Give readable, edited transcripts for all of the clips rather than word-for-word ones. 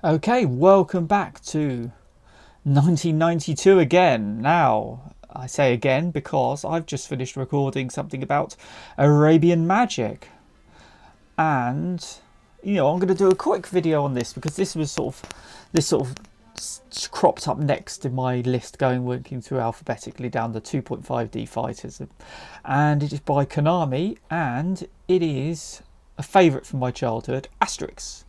Okay, welcome back to 1992 again. Now, I say again because I've just finished recording something about Arabian magic. And, I'm going to do a quick video on this because this cropped up next in my list working through alphabetically down the 2.5D fighters. And it is by Konami, and it is a favourite from my childhood, Asterix.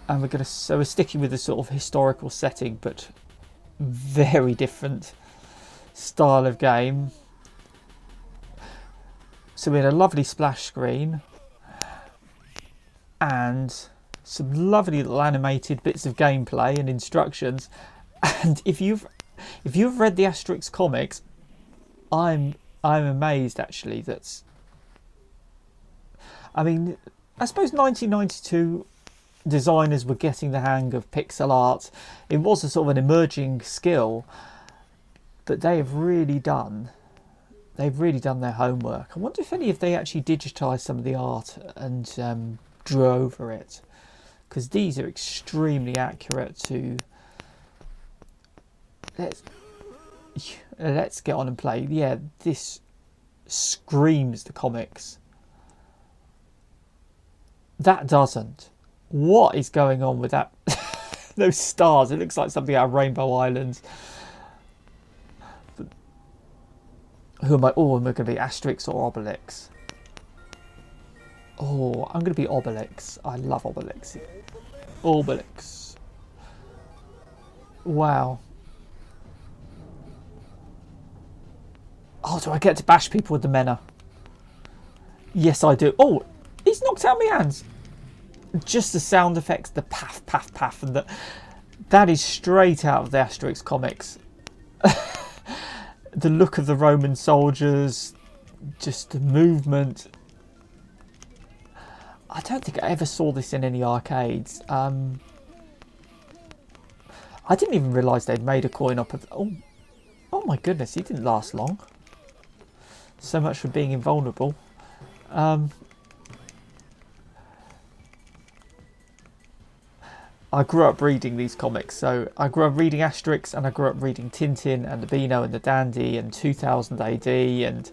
And we're sticking with the sort of historical setting, but very different style of game. So we had a lovely splash screen and some lovely little animated bits of gameplay and instructions. And if you've read the Asterix comics, I'm amazed actually. I suppose 1992. Designers were getting the hang of pixel art. It was a sort of an emerging skill, but they've really done their homework. I wonder if any of they actually digitized some of the art and drew over it, because these are extremely accurate to. Let's get on and play. Yeah, this screams the comics. That doesn't. What is going on with that? Those stars, it looks like something out of Rainbow Islands. But who am I? Oh, am I going to be Asterix or Obelix? Oh, I'm going to be Obelix. I love Obelix. Obelix. Wow. Oh, do I get to bash people with the Mena? Yes, I do. Oh, he's knocked out my hands. Just the sound effects, the paff, paff, paff, and that is straight out of the Asterix comics. The look of the Roman soldiers, just the movement. I don't think I ever saw this in any arcades. I didn't even realise they'd made a coin up of. Oh my goodness, he didn't last long. So much for being invulnerable. I grew up reading these comics, so I grew up reading Asterix and I grew up reading Tintin and the Beano and the Dandy and 2000 AD and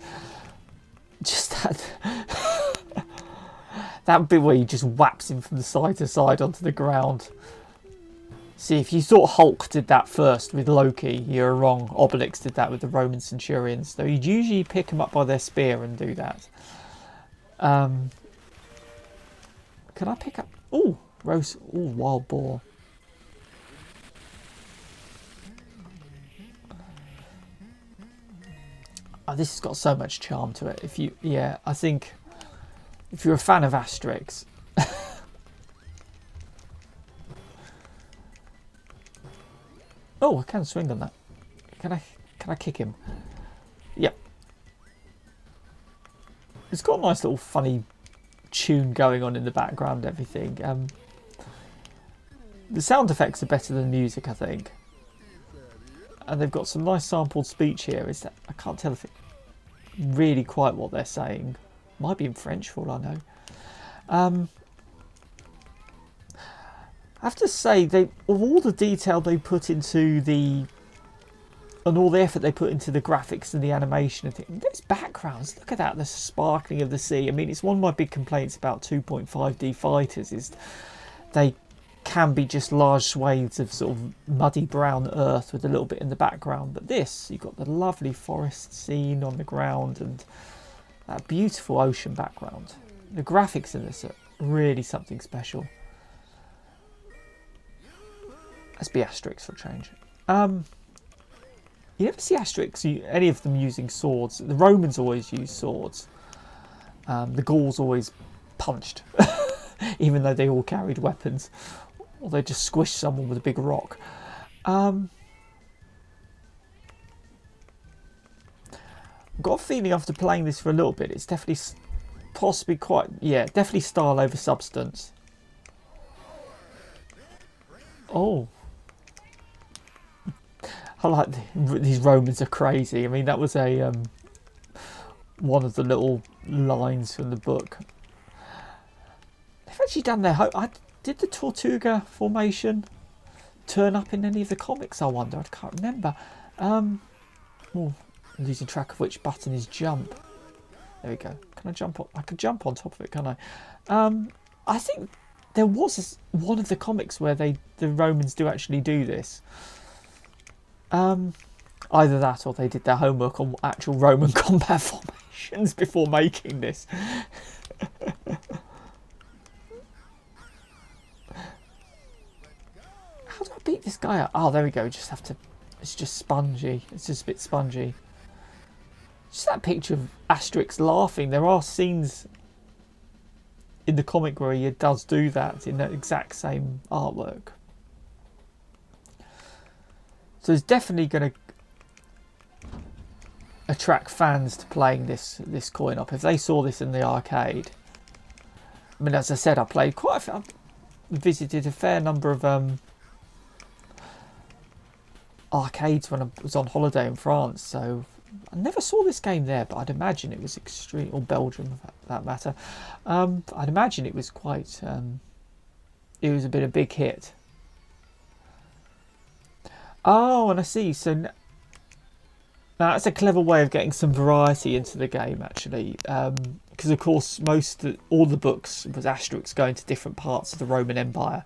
just that bit where he just whaps him from the side to side onto the ground. See, if you thought Hulk did that first with Loki, you're wrong. Obelix did that with the Roman centurions, though you'd usually pick them up by their spear and do that. Can I pick up... Oh! Roast, wild boar. Oh, this has got so much charm to it. I think if you're a fan of Asterix, oh, I can swing on that. Can I kick him? Yep. It's got a nice little funny tune going on in the background. Everything. The sound effects are better than music, I think. And they've got some nice sampled speech here. I can't tell if it's really quite what they're saying. Might be in French for all I know. I have to say, of all the detail they put into and all the effort they put into the graphics and the animation and things, those backgrounds, look at that, the sparkling of the sea. I mean, it's one of my big complaints about 2.5D fighters is they can be just large swathes of sort of muddy brown earth with a little bit in the background, but this, you've got the lovely forest scene on the ground and that beautiful ocean background. The graphics in this are really something special. Let's be Asterix for a change. You never see Asterix, any of them using swords. The Romans always used swords. The Gauls always punched, even though they all carried weapons. Or they just squished someone with a big rock. I've got a feeling after playing this for a little bit, it's definitely possibly definitely style over substance. Oh. I like these Romans are crazy. I mean, that was one of the little lines from the book. They've actually done their Did the Tortuga formation turn up in any of the comics, I wonder? I can't remember. Oh, I'm losing track of which button is jump. There we go. Can I jump on? I can jump on top of it, can I? I think there was one of the comics where the Romans do actually do this. Either that or they did their homework on actual Roman combat formations before making this. How do I beat this guy up? Oh, there we go. Just have to. It's just spongy. It's just a bit spongy. Just that picture of Asterix laughing. There are scenes in the comic where he does do that in that exact same artwork. So it's definitely going to attract fans to playing this coin op. If they saw this in the arcade, I mean, as I said, I played I've visited a fair number of arcades when I was on holiday in France, so I never saw this game there, but I'd imagine it was extreme, or Belgium for that matter. I'd imagine it was quite, it was a bit of a big hit. Oh, and I see, so now that's a clever way of getting some variety into the game, actually, because of course all the books was Asterix going to different parts of the Roman Empire,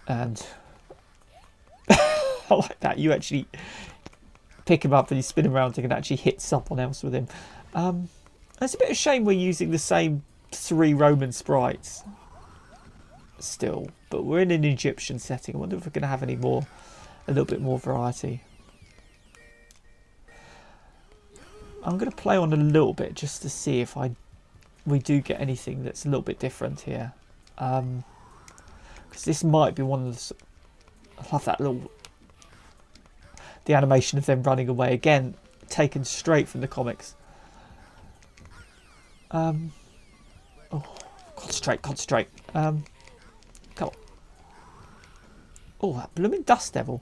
and I like that, you actually pick him up and you spin him around and can actually hit someone else with him. It's a bit of a shame we're using the same 3 Roman sprites still, but we're in an Egyptian setting. I wonder if we're going to have a little bit more variety. I'm going to play on a little bit just to see if we do get anything that's a little bit different here, because this might be one of the. I love that the animation of them running away, again taken straight from the comics. Oh, concentrate. Come on. Oh, that blooming dust devil.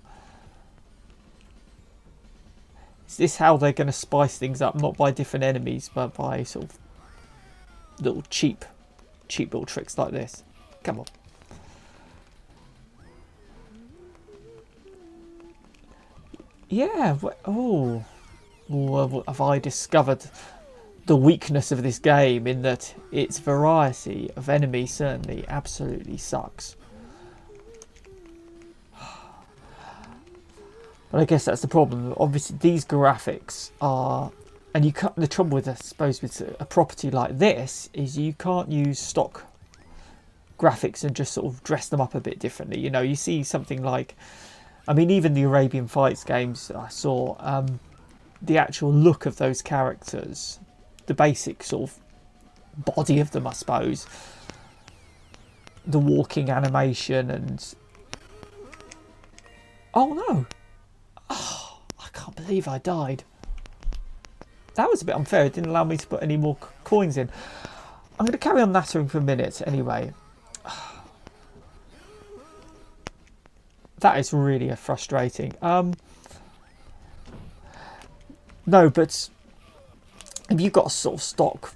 Is this how they're going to spice things up? Not by different enemies, but by sort of little cheap little tricks like this. Come on. Yeah, have I discovered the weakness of this game, in that its variety of enemies certainly absolutely sucks. But I guess that's the problem. Obviously, these graphics are, and you can't. The trouble with, I suppose, with a property like this is you can't use stock graphics and just sort of dress them up a bit differently. You know, you see something like, I mean, even the Arabian Fights games that I saw, the actual look of those characters, the basic sort of body of them, I suppose, the walking animation and... Oh no! Oh, I can't believe I died. That was a bit unfair. It didn't allow me to put any more coins in. I'm going to carry on nattering for a minute anyway. That is really frustrating. No, but if you've got a sort of stock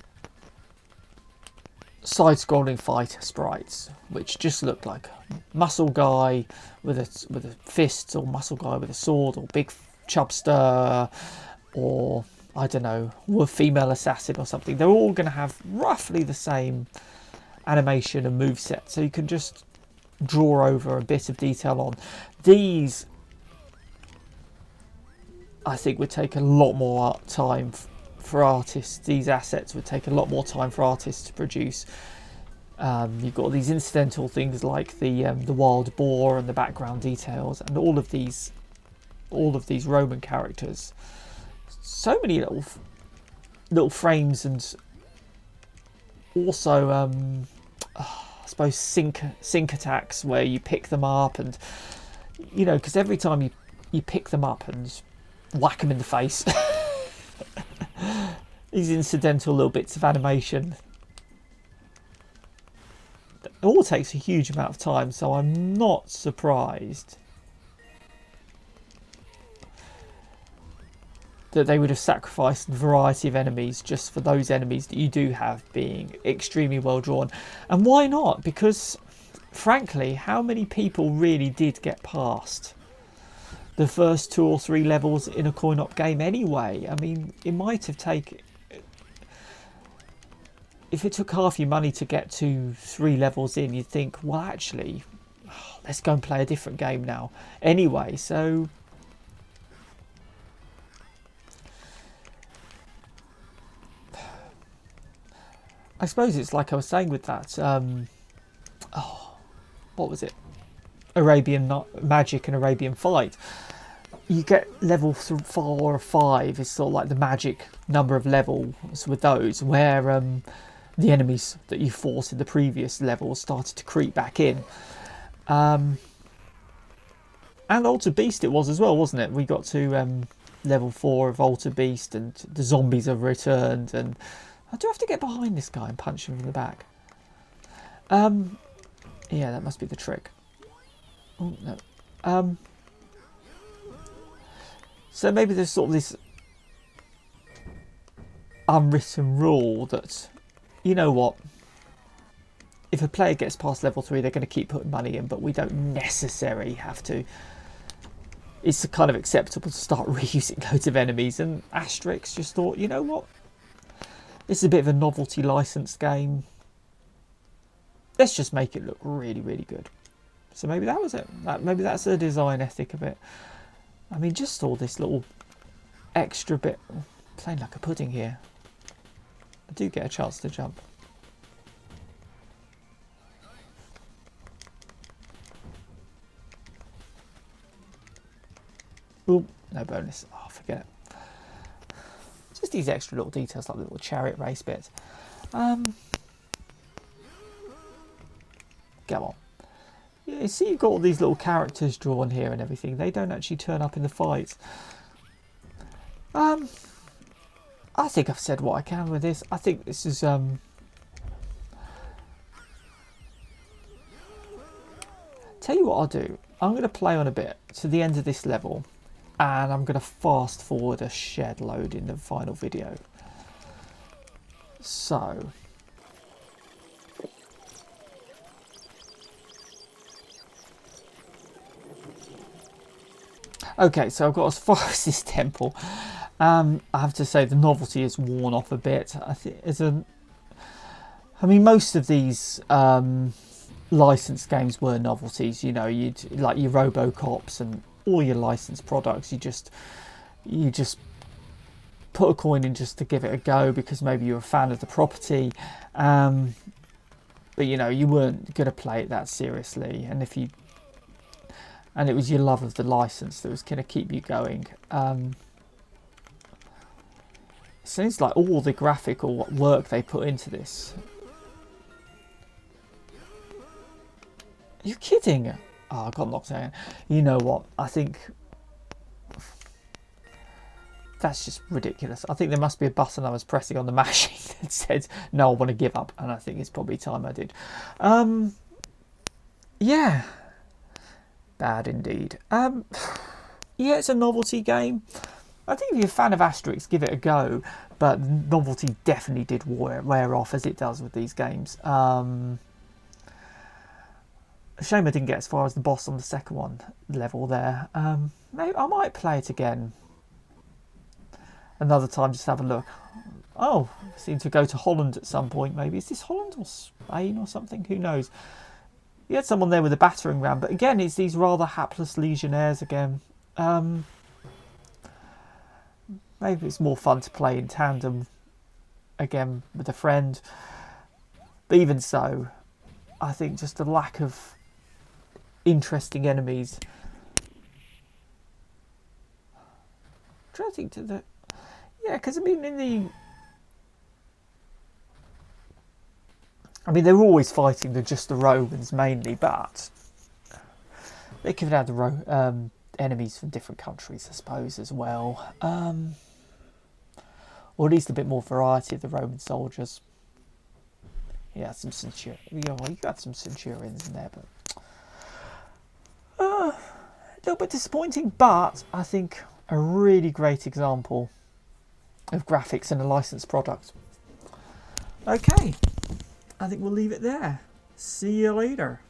side-scrolling fighter sprites, which just look like muscle guy with a fist, or muscle guy with a sword, or big chubster, or I don't know, or a female assassin or something, they're all going to have roughly the same animation and moveset, so you can just draw over a bit of detail on. These, I think, would take a lot more time for artists. These assets would take a lot more time for artists to produce. You've got all these incidental things like the wild boar and the background details, and all of these Roman characters. So many little frames, and also I suppose sync attacks where you pick them up, and you know, because every time you pick them up and whack them in the face, these incidental little bits of animation, it all takes a huge amount of time. So I'm not surprised that they would have sacrificed the variety of enemies just for those enemies that you do have being extremely well drawn. And why not? Because frankly, how many people really did get past the first 2 or 3 levels in a coin-op game anyway? I mean, it might have taken... If it took half your money to get to 3 levels in, you'd think, well, actually, let's go and play a different game now. Anyway, so... I suppose it's like I was saying with that... what was it? Arabian Magic and Arabian Fight. You get level 4 or 5 is sort of like the magic number of levels with those, where the enemies that you fought in the previous levels started to creep back in. And Alter Beast it was as well, wasn't it? We got to level 4 of Alter Beast and the zombies have returned, and I do have to get behind this guy and punch him in the back. Yeah, that must be the trick. Oh, no. So maybe there's sort of this unwritten rule that, you know what, if a player gets past level 3, they're going to keep putting money in, but we don't necessarily have to. It's kind of acceptable to start reusing loads of enemies, and Asterix just thought, you know what, this is a bit of a novelty licensed game. Let's just make it look really, really good. So maybe that was it. Maybe that's the design ethic of it. I mean, just all this little extra bit. Playing like a pudding here. I do get a chance to jump. Ooh, no bonus. Oh, forget it. Just these extra little details, like the little chariot race bits. Come on. Yeah, you see you've got all these little characters drawn here and everything. They don't actually turn up in the fights. I think I've said what I can with this. I think this is... Tell you what I'll do. I'm going to play on a bit to the end of this level. And I'm going to fast forward a shed load in the final video. So... Okay, so I've got as far as this temple. I have to say the novelty is worn off a bit. I mean, most of these licensed games were novelties. You know, you'd like your RoboCops and all your licensed products. You just put a coin in just to give it a go because maybe you're a fan of the property. But you know, you weren't going to play it that seriously, and it was your love of the license that was going to keep you going. It seems like all the graphical work they put into this. Are you kidding? Oh, I got knocked out. You know what? I think that's just ridiculous. I think there must be a button I was pressing on the machine that said, no, I want to give up. And I think it's probably time I did. Yeah. Bad indeed. Yeah, it's a novelty game. I think if you're a fan of Asterix, give it a go. But novelty definitely did wear off, as it does with these games. A shame I didn't get as far as the boss on the second level there. Maybe I might play it again another time, just have a look. Oh, seem to go to Holland at some point. Maybe is this Holland or Spain or something? Who knows? You had someone there with a battering ram, but again, it's these rather hapless legionnaires again. Maybe it's more fun to play in tandem again with a friend. But even so, I think just the lack of interesting enemies. I'm trying to think to the... Yeah, because I mean, they were always fighting just the Romans mainly, but they could have had the enemies from different countries, I suppose, as well. Or at least a bit more variety of the Roman soldiers. Yeah, some centurions. Yeah, well, you got some centurions in there, but a little bit disappointing. But I think a really great example of graphics in a licensed product. Okay. I think we'll leave it there. See you later.